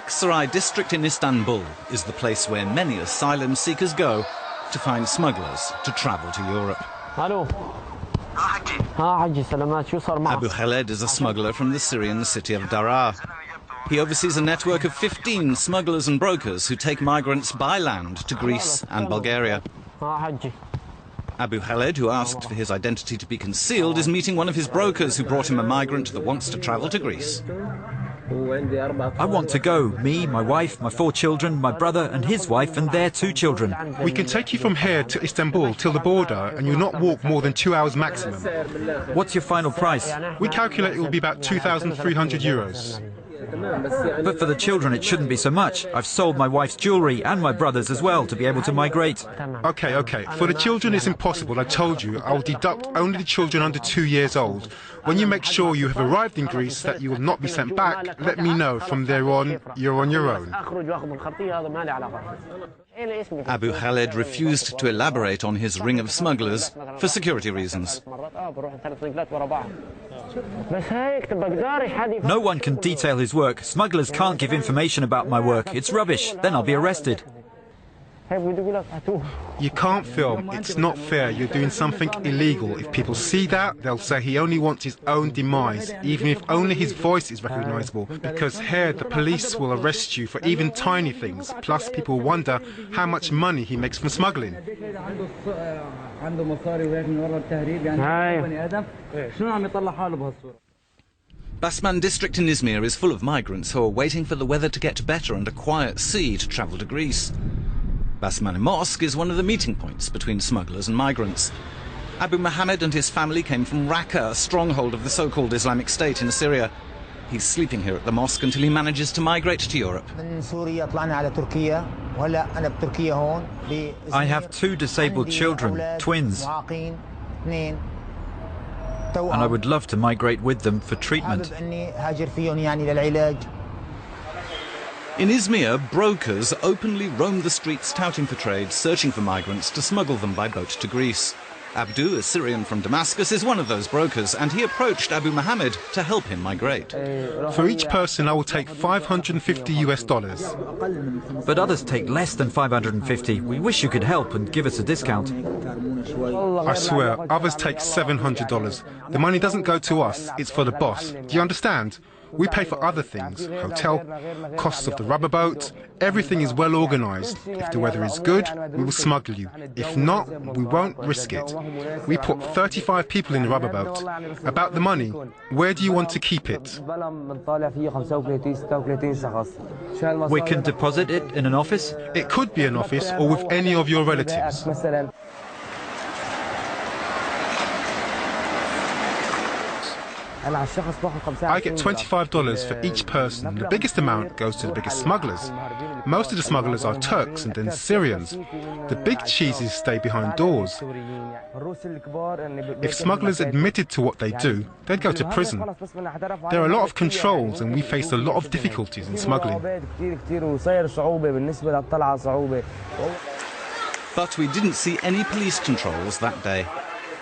Aksaray district in Istanbul is the place where many asylum seekers go to find smugglers to travel to Europe. Abu Khaled is a smuggler from the Syrian city of Daraa. He oversees a network of 15 smugglers and brokers who take migrants by land to Greece and Bulgaria. Abu Khaled, who asked for his identity to be concealed, is meeting one of his brokers who brought him a migrant that wants to travel to Greece. I want to go. Me, my wife, my 4 children, my brother and his wife and their 2 children. We can take you from here to Istanbul till the border and you'll not walk more than 2 hours maximum. What's your final price? We calculate it will be about 2,300 euros. But for the children it shouldn't be so much. I've sold my wife's jewellery and my brother's as well to be able to migrate. Okay. For the children it's impossible. I told you, I will deduct only the children under 2 years old. When you make sure you have arrived in Greece that you will not be sent back, let me know. From there on, you're on your own. Abu Khaled refused to elaborate on his ring of smugglers for security reasons. No one can detail his work. Smugglers can't give information about my work. It's rubbish. Then I'll be arrested. You can't film. It's not fair. You're doing something illegal. If people see that, they'll say he only wants his own demise, even if only his voice is recognizable. Because here, the police will arrest you for even tiny things. Plus, people wonder how much money he makes from smuggling. Basman district in Izmir is full of migrants who are waiting for the weather to get better and a quiet sea to travel to Greece. Basman Mosque is one of the meeting points between smugglers and migrants. Abu Mohammed and his family came from Raqqa, a stronghold of the so-called Islamic State in Syria. He's sleeping here at the mosque until he manages to migrate to Europe. I have 2 disabled children, twins. And I would love to migrate with them for treatment. In Izmir, brokers openly roam the streets touting for trade, searching for migrants to smuggle them by boat to Greece. Abdu, a Syrian from Damascus, is one of those brokers, and he approached Abu Mohammed to help him migrate. For each person, I will take $550 US. But others take less than 550. We wish you could help and give us a discount. I swear, others take $700. The money doesn't go to us, it's for the boss. Do you understand? We pay for other things, hotel, costs of the rubber boat. Everything is well organized. If the weather is good, we will smuggle you. If not, we won't risk it. We put 35 people in the rubber boat. About the money, where do you want to keep it? We can deposit it in an office? It could be an office or with any of your relatives. I get $25 for each person. The biggest amount goes to the biggest smugglers. Most of the smugglers are Turks and then Syrians. The big cheeses stay behind doors. If smugglers admitted to what they do, they'd go to prison. There are a lot of controls and we face a lot of difficulties in smuggling. But we didn't see any police controls that day.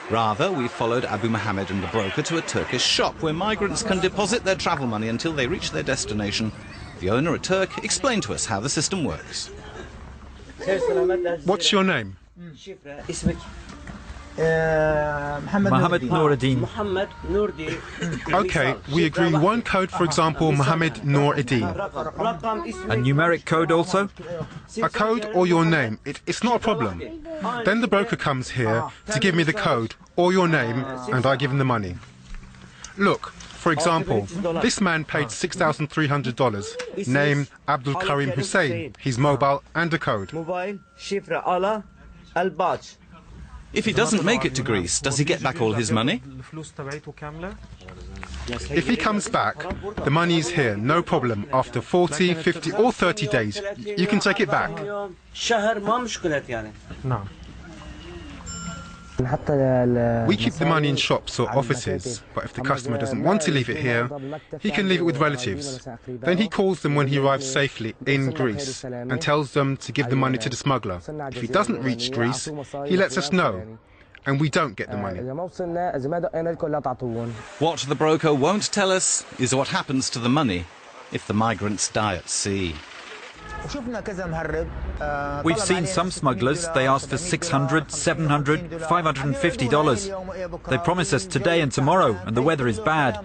Rather, we followed Abu Mohammed and the broker to a Turkish shop where migrants can deposit their travel money until they reach their destination. The owner, a Turk, explained to us how the system works. What's your name? Mohammed Noureddin. Okay, we agree one code, for example, Mohammed Noureddin. A numeric code also? A code or your name, it's not a problem. Then the broker comes here to give me the code or your name and I give him the money. Look, for example, this man paid $6,300. Name Abdul Karim Hussein, his mobile and a code. If he doesn't make it to Greece, does he get back all his money? If he comes back, the money is here, no problem. After 40, 50 or 30 days, you can take it back. We keep the money in shops or offices, but if the customer doesn't want to leave it here, he can leave it with relatives. Then he calls them when he arrives safely in Greece and tells them to give the money to the smuggler. If he doesn't reach Greece, he lets us know, and we don't get the money. What the broker won't tell us is what happens to the money if the migrants die at sea. We've seen some smugglers, they ask for $600, $700, $550. They promise us today and tomorrow, and the weather is bad.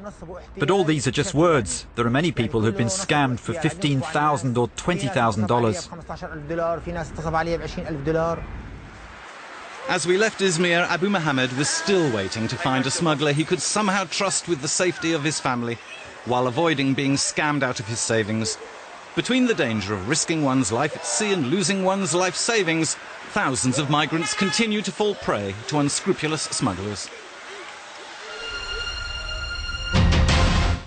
But all these are just words. There are many people who've been scammed for $15,000 or $20,000. As we left Izmir, Abu Mohammed was still waiting to find a smuggler he could somehow trust with the safety of his family, while avoiding being scammed out of his savings. Between the danger of risking one's life at sea and losing one's life savings, thousands of migrants continue to fall prey to unscrupulous smugglers.